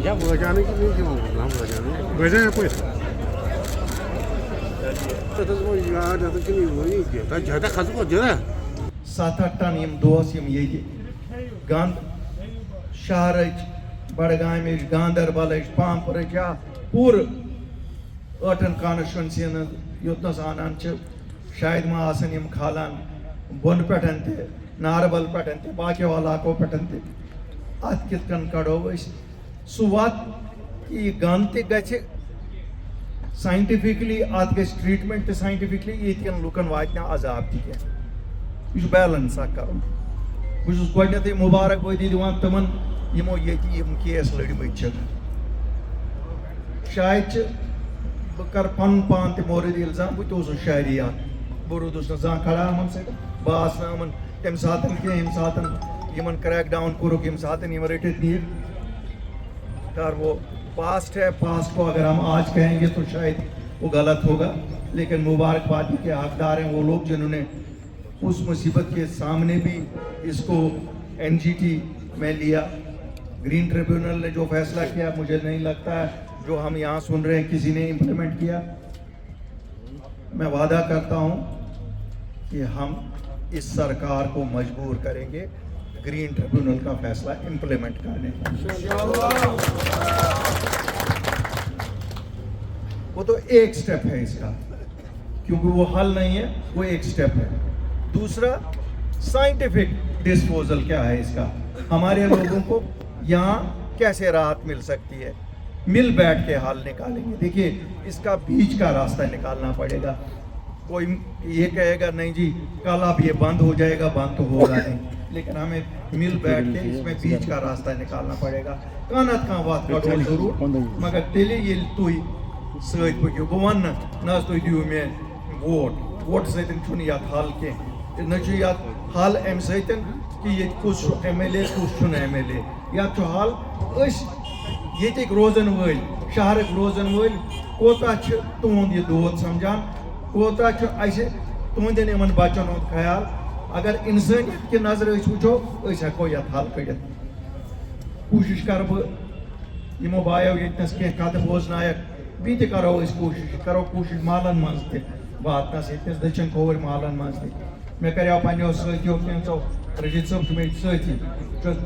Ya bulacağını bilmiyorum lan bulacağını. Böyle yapıyor. Tadı bu ya tadı kimi bu iyi ki. Ta jada kazık o jada. 7-8 ton यम दोस यम ये गंद शहर बड़गाम गांदरबल पामपुर या पूर 8 constituency योतनस आनान शायद मा आसन यम खालान बोन पेटन ते नारबल पेटन ते बाकी इलाकों पेटन ते अत कित कन कड़ो सु वत कि गंद ते गछ साइंटिफिकली अत गछ ट्रीटमेंट ते साइंटिफिकली यन लुकन वातना अजाब ती क्या यह बैलेंस कर बहुत मुबारकबादी दिवान तमन यमो ये केस लड़मत शायद बह कर पन पान ते मोरद इल्जाम बह तो शहरियात बह रूदस ना जहाँ खड़ा यमन सत बह आस तम सात यम सात यमन क्रैक डाउन कोरुक यम सात यम रटित नीर कर वो पास्ट है पास्ट को अगर हम आज कहेंगे तो शायद वो गलत होगा लेकिन मुबारकबादी के हकदार हैं वो लोग जिन्होंने उस मुसीबत के सामने भी इसको एनजीटी में लिया। ग्रीन ट्रिब्यूनल ने जो फैसला किया मुझे नहीं लगता है जो हम यहाँ सुन रहे हैं किसी ने इम्प्लीमेंट किया। मैं वादा करता हूँ कि हम इस सरकार को मजबूर करेंगे ग्रीन ट्रिब्यूनल का फैसला इम्प्लीमेंट करने का। वो तो एक स्टेप है इसका, क्योंकि वो हल नहीं है, वो एक स्टेप है। दूसरा साइंटिफिक डिस्पोजल क्या है इसका, हमारे लोगों को यहाँ कैसे राहत मिल सकती है, मिल बैठ के हल निकालेंगे। देखिए इसका बीच का रास्ता निकालना पड़ेगा। कोई ये कहेगा नहीं जी कल अब ये बंद हो जाएगा, बंद तो होगा नहीं, लेकिन हमें मिल बैठ के इसमें बीच का रास्ता निकालना पड़ेगा। कानत का बात करो जरूर मगर तेले ये तुई सत पकू बह वन ना तुम दियो मे वोट सतन या हल कह न हल अमि सत कि ये कुछ MLA कुछ MLA या हल ये रोजन वल शहर रोजन वल कोता तुंद यह दोद समझान कोता तुंदन इन बचन हुंद ख्याल। अगर इंसानियत की नजर वो हेको ये हल कड़ कोशिश कर बो बायो यस कह कथ बोजनायक बी करो कोशिश मालन मज वातनस यस दक्षिण खोवर मालन मज मैं करो पो सो रशीद साहब मे सती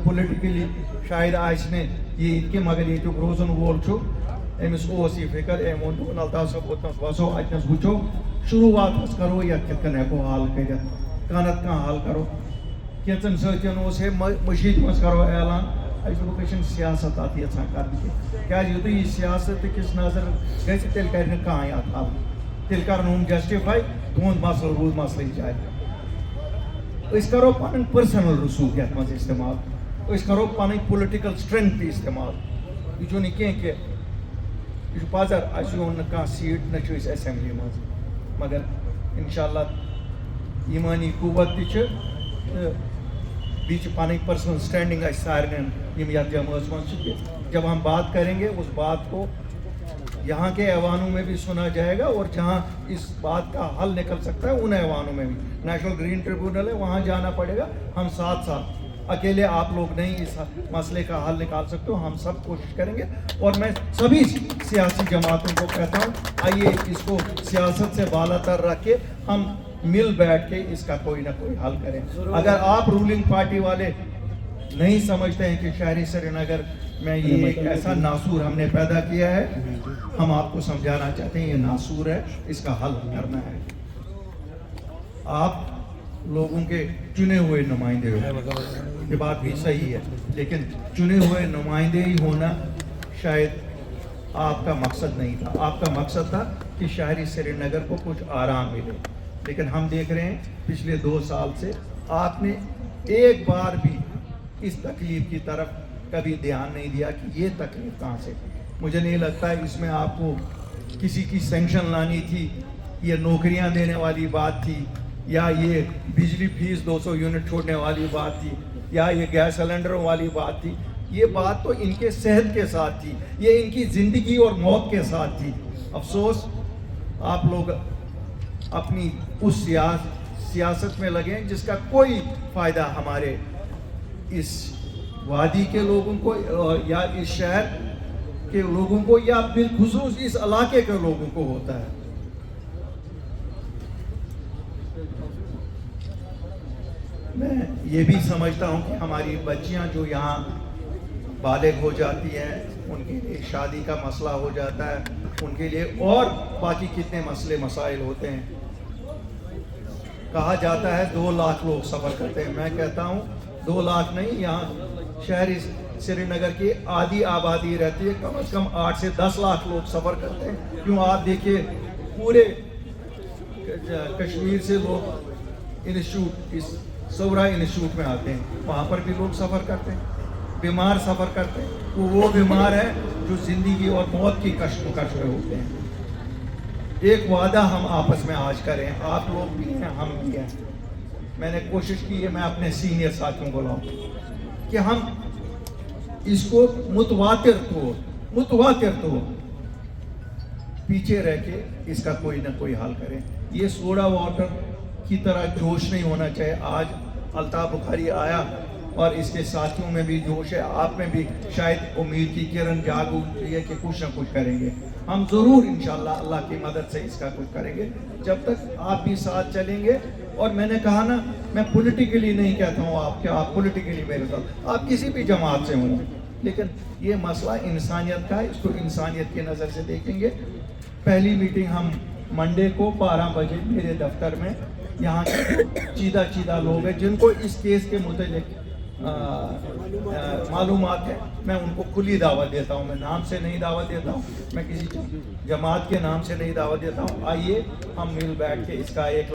पोलिटिकली शायद आने ये मगर ये रोजन वोल अमिस यह फिक्र अम वो अल्ताफ साहब ओतनस वसो अतनस वो शुरुआत करो ये कितन हेको हल कर कानत कह हल करो कैचन सतन मशीद मज करो ऐलान एजुकेशन सियासत अत यहां कर क्या यू यह सियासत किस नजर गल कर हल तेल कर जस्टिफाई तुंद मसल रूद मसल जाए करो पन पर्सनल रसूख ये मज इस्तेमाल करो पन पोलिटिकल स्ट्रेंथ इस्तेमाल यह कह यह पजर ओन कह सीट न असेंबली मज मगर इंशाल्लाह ईमानी कुव्वत ती पन पर्सनल स्टैंडिंग सारन जमात मज जब हम बात करेंगे उस बात को यहाँ के ऐवानों में भी सुना जाएगा और जहाँ इस बात का हल निकल सकता है उन ऐवानों में भी नेशनल ग्रीन ट्रिब्यूनल है वहाँ जाना पड़ेगा। हम साथ साथ अकेले आप लोग नहीं इस मसले का हल निकाल सकते हो, हम सब कोशिश करेंगे। और मैं सभी सियासी जमातों को कहता हूँ आइए इसको सियासत से बालातर रख के हम मिल बैठ के इसका कोई ना कोई हल करें। अगर आप रूलिंग पार्टी वाले नहीं समझते हैं कि शहरी श्रीनगर में ये एक ऐसा नासूर हमने पैदा किया है, हम आपको समझाना चाहते हैं ये नासूर है, इसका हल करना है। आप लोगों के चुने हुए नुमाइंदे हो, ये बात भी सही है, लेकिन चुने हुए नुमाइंदे ही होना शायद आपका मकसद नहीं था। आपका मकसद था कि शहरी श्रीनगर को कुछ आराम मिले, लेकिन हम देख रहे हैं पिछले 2 साल से आपने एक बार भी इस तकलीफ की तरफ कभी ध्यान नहीं दिया कि ये तकलीफ कहाँ से। मुझे नहीं लगता है इसमें आपको किसी की सैंक्शन लानी थी, ये नौकरियां देने वाली बात थी, या ये बिजली फीस 200 यूनिट छोड़ने वाली बात थी, या ये गैस सिलेंडरों वाली बात थी। ये बात तो इनके सेहत के साथ थी, ये इनकी ज़िंदगी और मौत के साथ थी। अफसोस आप लोग अपनी उस सियासत में लगे जिसका कोई फ़ायदा हमारे इस وادی کے لوگوں کو یا اس شہر کے لوگوں کو یا بالخصوص اس علاقے کے لوگوں کو ہوتا ہے. میں یہ بھی سمجھتا ہوں کہ ہماری بچیاں جو یہاں بالغ ہو جاتی ہیں ان کے لیے شادی کا مسئلہ ہو جاتا ہے, ان کے لیے اور باقی کتنے مسئلے مسائل ہوتے ہیں. کہا جاتا ہے 2 لاکھ لوگ سفر کرتے ہیں. میں کہتا ہوں 2 لاکھ نہیں, یہاں شہر سری نگر کی آدھی آبادی رہتی ہے, کم از کم 8 سے 10 لاکھ لوگ سفر کرتے ہیں. کیوں آپ دیکھیے پورے کشمیر سے لوگ انسٹیٹیوٹ اس سورا انسٹیٹیوٹ میں آتے ہیں, وہاں پر بھی لوگ سفر کرتے ہیں. بیمار سفر کرتے ہیں, وہ بیمار ہیں جو زندگی اور موت کی کشمکش میں ہوتے ہیں. ایک وعدہ ہم آپس میں آج کریں, آپ لوگ بھی ہیں ہم بھی ہیں. میں نے کوشش کی ہے میں اپنے سینئر ساتھیوں کو لاؤں کہ ہم اس کو متواتر تو پیچھے رہ کے اس کا کوئی نہ کوئی حل کریں. یہ سوڈا واٹر کی طرح جوش نہیں ہونا چاہیے. آج الطاف بخاری آیا اور اس کے ساتھیوں میں بھی جوش ہے, آپ میں بھی شاید امید کی کرن جاگ اٹھی ہے کہ کچھ نہ کچھ کریں گے. ہم ضرور انشاءاللہ اللہ کی مدد سے اس کا کچھ کریں گے جب تک آپ بھی ساتھ چلیں گے. اور میں نے کہا نا, میں پولیٹیکلی نہیں کہتا ہوں آپ کہ آپ پولیٹیکلی میرے ساتھ, آپ کسی بھی جماعت سے ہوں, لیکن یہ مسئلہ انسانیت کا ہے, اس کو انسانیت کی نظر سے دیکھیں گے. پہلی میٹنگ ہم منڈے کو 12 بجے میرے دفتر میں, یہاں کے چیدہ لوگ ہیں جن کو اس کیس کے متعلق معلومات ہیں, میں ان کو کھلی دعوت دیتا ہوں. میں نام سے نہیں دعوت دیتا ہوں, میں کسی جماعت کے نام سے نہیں دعوت دیتا ہوں. آئیے ہم مل بیٹھ کے اس کا ایک